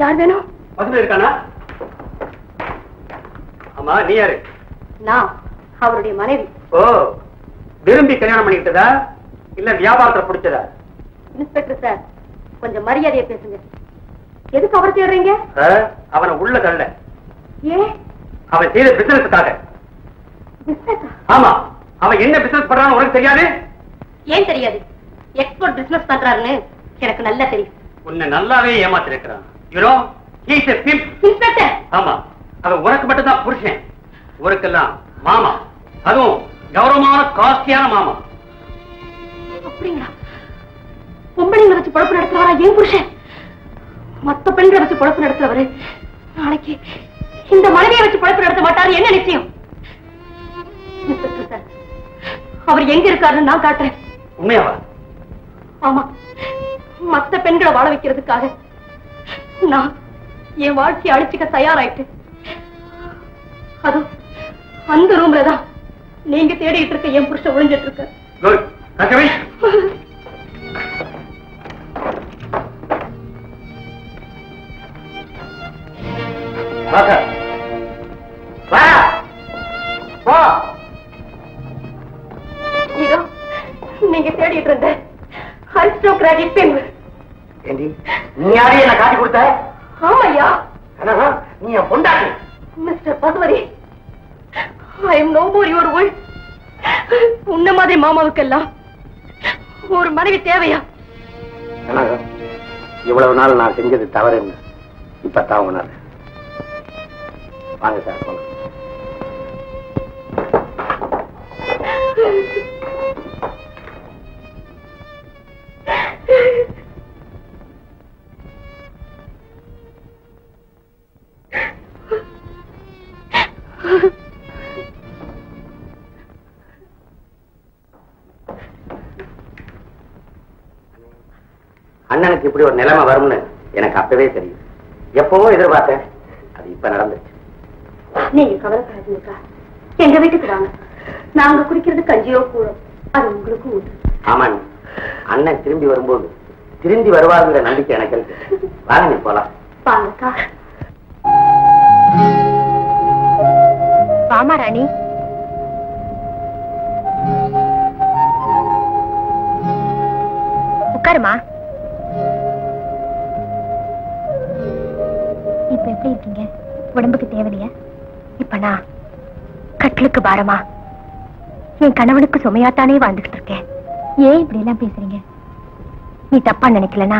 யார் வேணும்? பக்கத்துல இருக்கானா? ஆமா, நீ யாரு? நான் அவருடைய மனைவி. ஓ, விரும்பி கல்யாணம் பண்ணிக்கிட்டதா இல்ல வியாபாரத்தை பிடிச்சதா? இன்ஸ்பெக்டர் சார், கொஞ்சம் மரியாதையை பேசுங்க. எதுக்கு அவரை தேடுறீங்க? அவனை உள்ள தள்ள. ஏன்? அவன் செய்த பிசினஸுக்காக. ஆமா, அவன் என்ன பிசினஸ் பண்றான்னு உனக்கு தெரியாது? ஏன் தெரியாது? எக்ஸ்போர்ட் பிசினஸ் பண்றாருன்னு எனக்கு நல்லா தெரியும். உன்னை நல்லாவே ஏமாத்திருக்கிறான். ஆமா, அவன் உனக்கு மட்டும் தான் புருஷன், ஊருக்கெல்லாம் மாமா, அதுவும் கௌரவமான காஸ்ட்லியான மாமா. அப்படிங்களா? பொம்பளைங்களை வச்சு பொழப்பு நடத்துறவரா ஏன் புருஷன்? மத்த பெண்களை வச்சு பொழப்பு நடத்துறவரு நாளைக்கு இந்த மனைவியை வச்சு பொழப்பு நடத்த மாட்டாரு, என்ன நிச்சயம்? அவர் எங்க இருக்காருன்னு நான் காட்டுறேன். உண்மையாவா? ஆமா, மத்த பெண்களை வாழ வைக்கிறதுக்காக நான் என் வாழ்க்கையை அழிச்சுக்க தயாராயிட்டு. அது அந்த ரூம்ல தான் நீங்க தேடிட்டு இருக்க என் புருஷன் ஒளிஞ்சிட்டு இருக்க. இதோ நீங்க தேடிட்டு இருந்த அரிஸ்டோகிராட்டிக் பெண். நீ யாரையும் என்ன காட்டி கொடுத்த? ஆமையா, நீ என் பொண்டாட்டி. மிஸ்டர் பசுவரி, I am no more your wife. உன்ன மாதிரி மாமாவுக்கெல்லாம் ஒரு மனைவி தேவையா? இவ்வளவு நாள் நான் செஞ்சது தவறு என்ன இப்பதான் உணர்வு. வாங்க சார், போங்க. அண்ணனுக்கு இப்படி ஒரு நிலைமை வரும்னு எனக்கு அப்பவே தெரியும். எப்பவோ எதிர்பார்த்தேன், அது இப்ப நடந்துச்சு. நீங்க கவலைப்படாதீங்கக்கா, எங்க வீட்டுக்கு வாங்க. நாங்க குடிக்கிறது கஞ்சியோ கூழோ, அது உங்களுக்கும் உண்டு. ஆமா, அண்ணன் திரும்பி வரும்போது திரும்பி வருவாருங்கிற நம்பிக்கை எனக்கு இருக்கு. வாங்க, நீ போலாம். வாங்கக்கா. வாமா ராணி. உட்காருமா. இப்ப எப்படி இருக்கீங்க? உடம்புக்கு தேவையா? இப்ப நான் கட்டிலுக்கு பாரமா, என் கணவனுக்கு சுமையாத்தானே வாழ்ந்துகிட்டு இருக்கேன். ஏன் இப்படி எல்லாம் பேசுறீங்க? நீ தப்பா நினைக்கலனா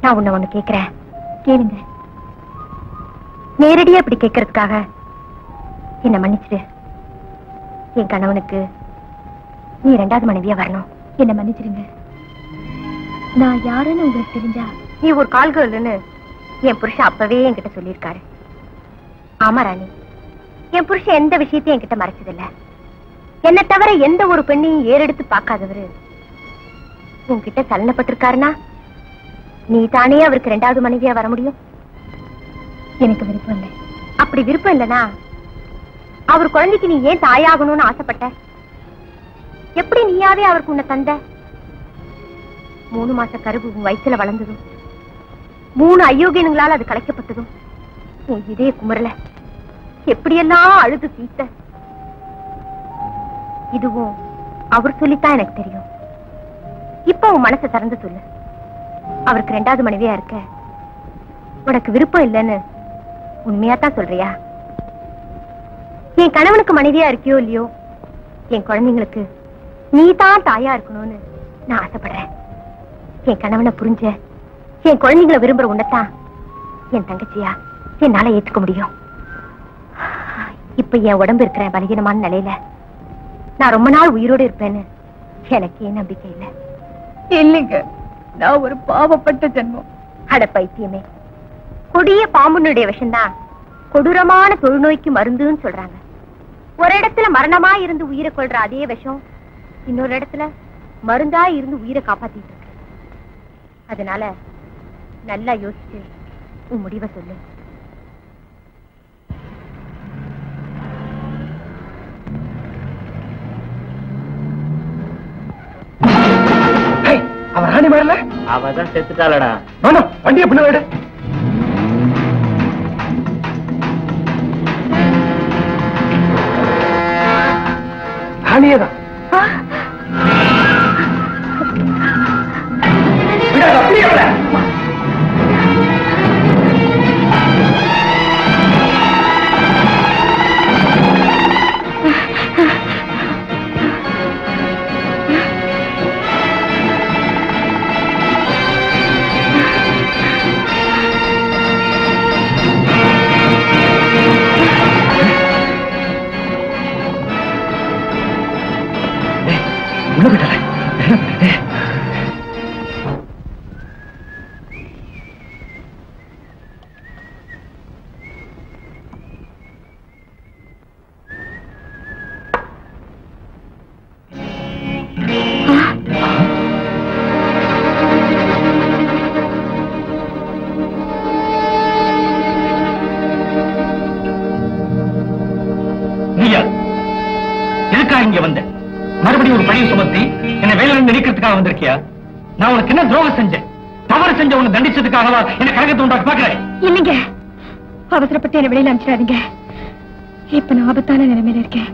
நான் உன்னை ஒண்ணு கேக்குறேன், கேளுங்க. நேரடியா இப்படி கேட்கறதுக்காக என்ன மன்னிச்சிடு. என் கணவனுக்கு நீ 2வது மனைவியா வரணும். என்ன மன்னிச்சிருங்க. நான் யாருன்னு உங்களுக்கு தெரிஞ்சா நீ ஒரு கால்கள்னு என் புருஷன் அப்பவே என்கிட்ட சொல்லியிருக்காரு. ஆமா ராணி, என் புருஷன் எந்த விஷயத்தையும் என்கிட்ட மறைச்சதில்ல. என்ன தவிர எந்த ஒரு பெண்ணையும் ஏறெடுத்து பார்க்காதவரு உன்கிட்ட சலனப்பட்டிருக்காருன்னா நீ தானே அவருக்கு 2வது மனைவியா வர முடியும். எனக்கு விருப்பம் இல்லை. அப்படி விருப்பம் இல்லைனா அவர் குழந்தைக்கு நீ ஏன் தாயாகணும்னு ஆசைப்பட்ட? எப்படி நீயாவே அவருக்கு உன்னை தந்த? 3 மாச கருவு உன் வயிற்றுல வளர்ந்ததும் 3 அயோக்கியங்களால் அது கலைக்கப்பட்டதும் உன் இதய குமரல எப்படியெல்லாம் அழுது தீத்த. இதுவும் அவர் சொல்லித்தான் எனக்கு தெரியும். இப்ப உன் மனசை திறந்து சொல்லு. அவருக்கு 2வது மனைவியா இருக்க உனக்கு விருப்பம் இல்லைன்னு உண்மையாத்தான் சொல்றியா? என் கணவனுக்கு மனைவியா இருக்கியோ இல்லையோ, என் குழந்தைங்களுக்கு நீ தான் தாயா இருக்கணும்னு நான் ஆசைப்படுறேன். என் கணவனை புரிஞ்ச என் குழந்தைங்களை விரும்புற உன்னத்தான் என் தங்கச்சியா என்னால ஏத்துக்க முடியும். இப்ப என் உடம்பு இருக்கிற பலகீனமான நிலையில நான் ரொம்ப நாள் உயிரோடு இருப்பேன்னு எனக்கு ஏன் நம்பிக்கை இல்லை. இல்லைங்க, நான் ஒரு பாவப்பட்ட ஜென்மம். அட பைத்தியமே, கொடிய பாம்புனுடைய விஷம்தான் கொடூரமான தொழுநோய்க்கு மருந்துன்னு சொல்றாங்க. ஒரு இடத்துல மரணமா இருந்து உயிரை கொள்ற அதே விஷம் இன்னொரு இடத்துல மருந்தா இருந்து உயிரை காப்பாத்திட்டு இருக்கு. அதனால நல்லா யோசிச்சு உன் முடிவை சொல்லு. அவன் ராணி மாறல, அவதான் செத்துட்டாளடா. வண்டியை பின்ன ராணியே தான். இங்க வந்த மறுபடியும் ஒரு பணியை சுமத்தி என்ன வேலையிலிருந்து நீக்கிறதுக்காக வந்திருக்கியா? நான் உனக்கு என்ன துரோகம் செஞ்சேன்? தவறு செஞ்ச உன்னை தண்டிச்சதுக்காகவா என்ன கழகத்தை உண்டாக்க பாக்குறேன்? இல்லைங்க, அவசரப்பட்டு என்ன வெளியில அனுப்பிச்சிடாதீங்க. இப்ப நான் ஆபத்தான நிலைமையில இருக்கேன்.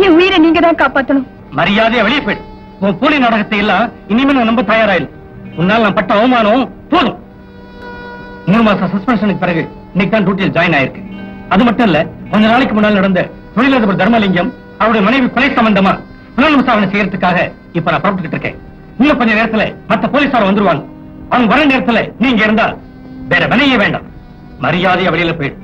என் உயிரை நீங்க தான் காப்பாற்றணும். மரியாதையா வெளியே போயிடு. உன் போலி நாடகத்தை எல்லாம் இனிமே நான் நம்ப தயாராயில்லை. உன்னால் நான் பட்ட அவமானம் போதும். 3 மாசம் சஸ்பென்ஷனுக்கு பிறகு இன்னைக்கு தான் டியூட்டியில் ஜாயின் ஆயிருக்கு. அது மட்டும் இல்ல, கொஞ்ச நாளைக்கு முன்னால் நடந்த தொழிலதிபர் தர்மலிங்கம் அவருடைய மனைவி கொலை சம்பந்தமா புலன் விசாரணை செய்யறதுக்காக இப்ப நான் புறப்பட்டு இருக்கேன். இன்னும் கொஞ்ச நேரத்துல மத்த போலீசார் வந்துருவாங்க. அவங்க வர நேரத்துல நீங்க இருந்தா வேற வினையே வேண்டாம். மரியாதையா வெளியில போயிடு.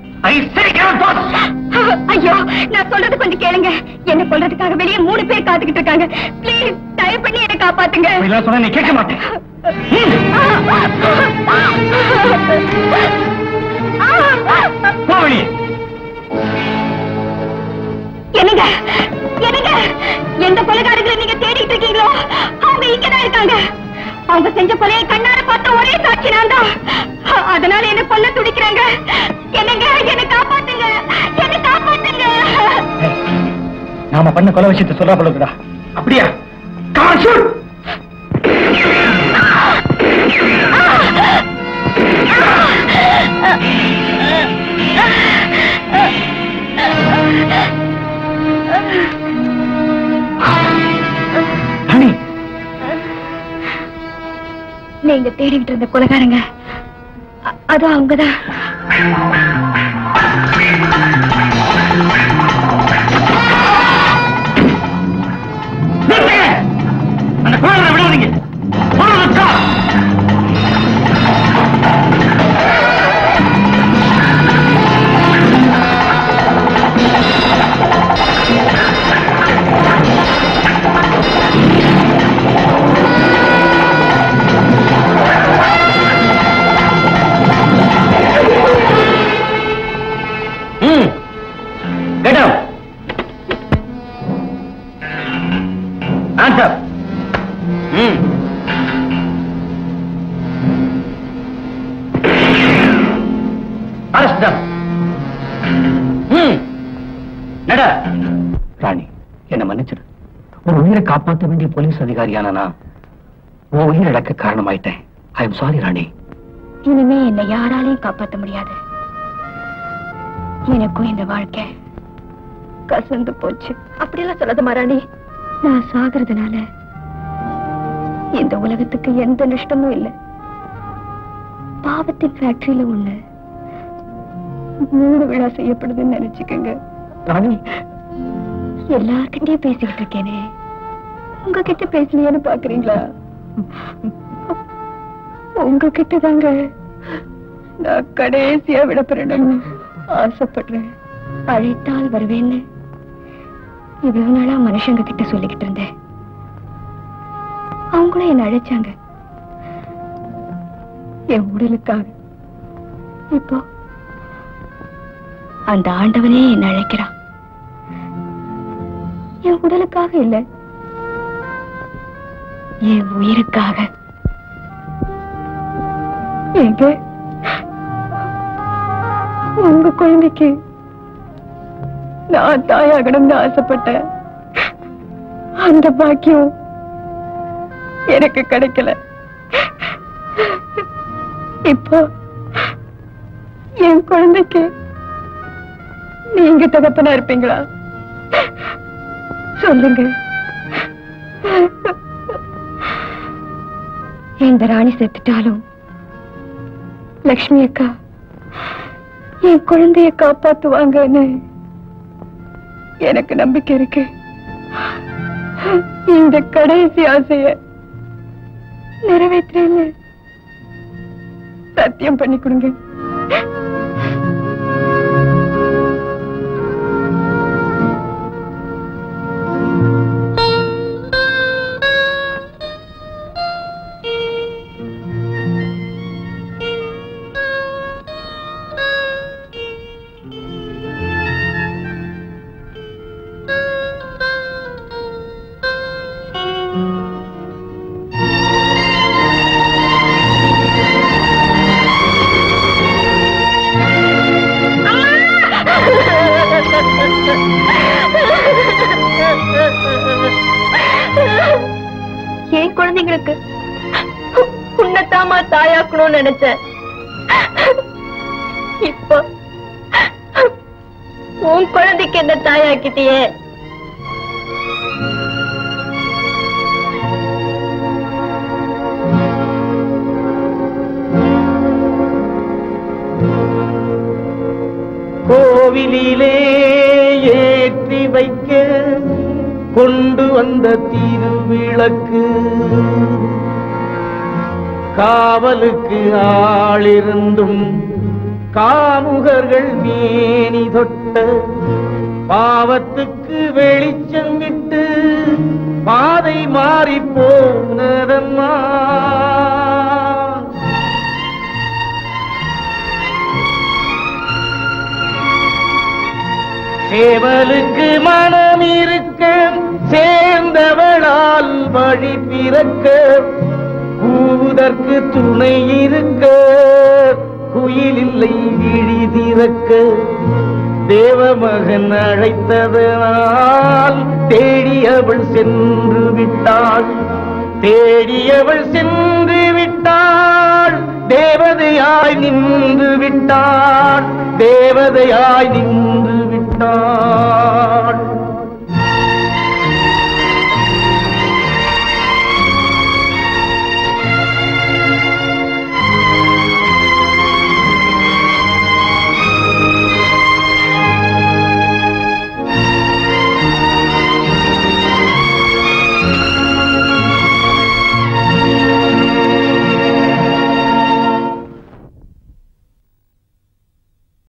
ஐயோ, நான் சொல்றது கொஞ்சம் கேளுங்க. என்ன சொல்றதுக்காக வெளியே 3 பேர் காத்துக்கிட்டு இருக்காங்க. ப்ளீஸ் தயவு பண்ணி என்ன காப்பாத்துங்க. இதெல்லாம் சொன்னா நீ கேட்க மாட்டேன். என்னங்க என்னங்க, எந்த கொலைகாரங்களை நீங்க தேடிட்டு இருக்கீங்களோ அவங்க இங்கதான் இருக்காங்க. அவங்க செஞ்ச கொலையை கண்ணார பார்த்த ஒரே சாட்சி நான் தான். அதனால என்ன கொல்ல துடிக்கிறாங்க. என்னங்க, என்ன காப்பாத்துங்க, என்ன காப்பாத்துங்க. நாம பண்ண கொலை விஷயத்தை சொல்றா போலக்குடா. அப்படியா? நீங்க தேடிக்கிட்டு இருந்த கொலைகாரங்க அது அவங்கதான். அந்த கொலைகாரனை விடாதீங்க. Get out. Answer. Arrest them. Nada. ராணி, என்ன மன்னிச்சிடு. ஒரு உயிரை காப்பாற்ற வேண்டிய போலீஸ் அதிகாரியான நான் உன் உயிரை இழக்க காரணமாயிட்டேன். ஐ எம் சாரி ராணி. இனிமே என்னை யாராலையும் காப்பாற்ற முடியாது. எனக்கும் இந்த வாழ்க்கை கசந்து போச்சு. அப்படியெல்லாம் சொல்லாத மாராணி. நான் சாகிறதுனால இந்த உலகத்துக்கு எந்த நஷ்டமும் இல்லை. பாவத்தின் ஃபேக்டரியில ஒண்ணு 3 விழா செய்யப்படுதுன்னு நினைச்சுக்கங்க. ராணி, எல்லார்கிட்டயும் பேசிக்கிட்டு இருக்கேனே, உங்ககிட்ட பேசலையேன்னு பாக்குறீங்களா? உங்ககிட்ட தாங்க நான் கடைசியா விடப்படணும்னு ஆசைப்படுறேன். அழைத்தால் வருவேன்னு இவ்வளவு நாளா மனுஷங்க கிட்ட சொல்லிக்கிட்டு இருந்தேன். அவங்களும் என்ன அழைச்சாங்க என் உடலுக்காக. இப்போ அந்த ஆண்டவனே என்ன அழைக்கிறான். என் உடலுக்காக இல்ல, என் உயிருக்காக. எங்க உங்க குழந்தைக்கு நான் தாயாகணும்னு ஆசைப்பட்டேன். அந்த பாக்கியம் எனக்கு கிடைக்கல. இப்போ என் குழந்தைக்கு நீங்க தகப்பனா இருப்பீங்களா? சொல்லுங்க. இந்த ராணி செத்துட்டாலும் லக்ஷ்மி அக்கா என் குழந்தைய காப்பாத்துவாங்கன்னு எனக்கு நம்பிக்கை இருக்கு. இந்த கடைசி ஆசைய நிறைவேற்றேன்னு சத்தியம் பண்ணி கொடுங்க. என் குழந்தைங்களுக்கு உன்னதாமா தாயாக்கணும்னு நினைச்சேன். இப்போ உன் குழந்தைக்கு என்ன தாயாக்கிட்டியே. கோவிலிலே ஏற்றி வைக்க கொண்டு வந்த திருவிளக்கு, காவலுக்கு ஆளிருந்தும் காமுகர்கள் மேனி தொட்ட, பாவத்துக்கு வெளிச்சம் விட்டு பாதை மாறி போனதம்மா. சேவலுக்கு மனம் இருக்க சேர்ந்தவளால் வழி பிறக்க, கூதற்கு துணை இருக்க குயில் இல்லை விழி திறக்க, தேவமகன் அழைத்ததனால் தேடியவள் சென்று விட்டாள், தேடியவள் சென்று விட்டாள், தேவதையாய் நின்று விட்டாள், தேவதையாய் நின்று விட்டாள்.